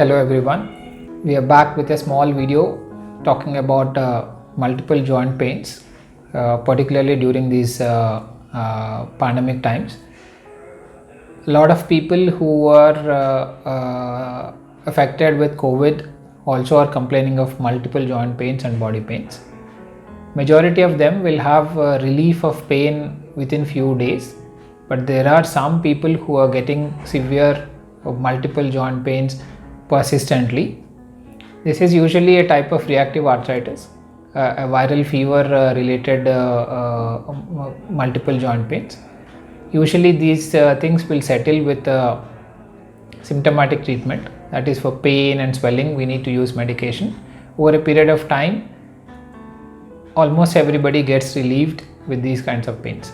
Hello everyone, we are back with a small video talking about multiple joint pains, particularly during these pandemic times. A lot of people who are affected with COVID also are complaining of multiple joint pains and body pains. Majority of them will have relief of pain within few days, but there are some people who are getting severe multiple joint pains persistently. This is usually a type of reactive arthritis, a viral fever related multiple joint pains. Usually these things will settle with symptomatic treatment, that is for pain and swelling we need to use medication. Over a period of time almost everybody gets relieved with these kinds of pains.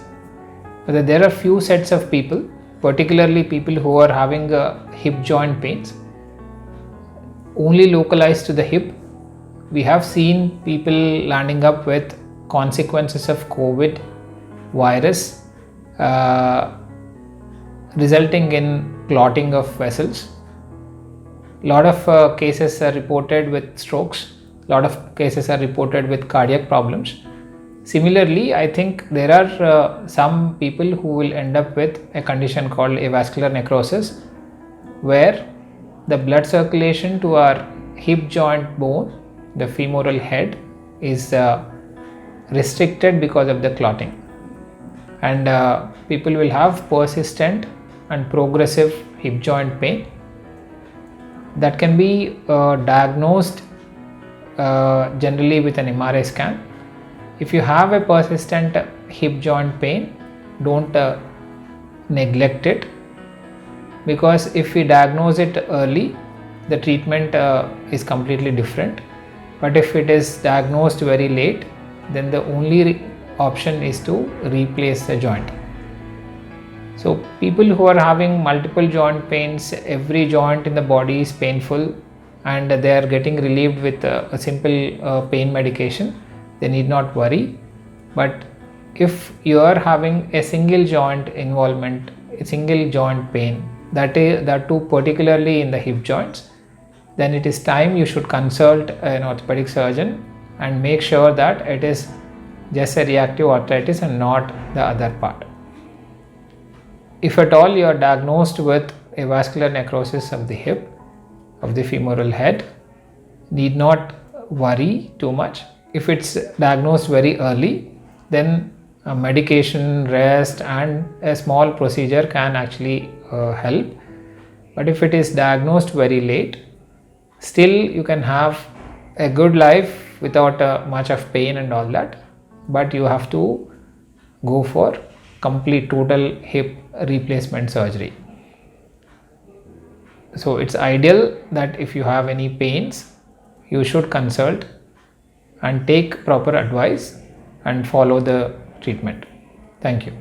But there are few sets of people, particularly people who are having hip joint pains only localized to the hip. We have seen people landing up with consequences of COVID virus resulting in clotting of vessels. A lot of cases are reported with strokes. A lot of cases are reported with cardiac problems. Similarly, I think there are some people who will end up with a condition called avascular necrosis, where the blood circulation to our hip joint bone, the femoral head, is restricted because of the clotting, and people will have persistent and progressive hip joint pain that can be diagnosed generally with an MRI scan. If you have a persistent hip joint pain, don't neglect it, because if we diagnose it early, the treatment is completely different. But if it is diagnosed very late, then the only option is to replace the joint. So people who are having multiple joint pains, every joint in the body is painful and they are getting relieved with a simple pain medication, they need not worry. But if you are having a single joint involvement, a single joint pain, that too particularly in the hip joints, then it is time you should consult an orthopedic surgeon and make sure that it is just a reactive arthritis and not the other part. If at all you are diagnosed with avascular necrosis of the hip, of the femoral head, need not worry too much. If it's diagnosed very early, then medication, rest and a small procedure can actually help. But if it is diagnosed very late, still you can have a good life without much of pain and all that, but you have to go for complete total hip replacement surgery. So it's ideal that if you have any pains, you should consult and take proper advice and follow the treatment. Thank you.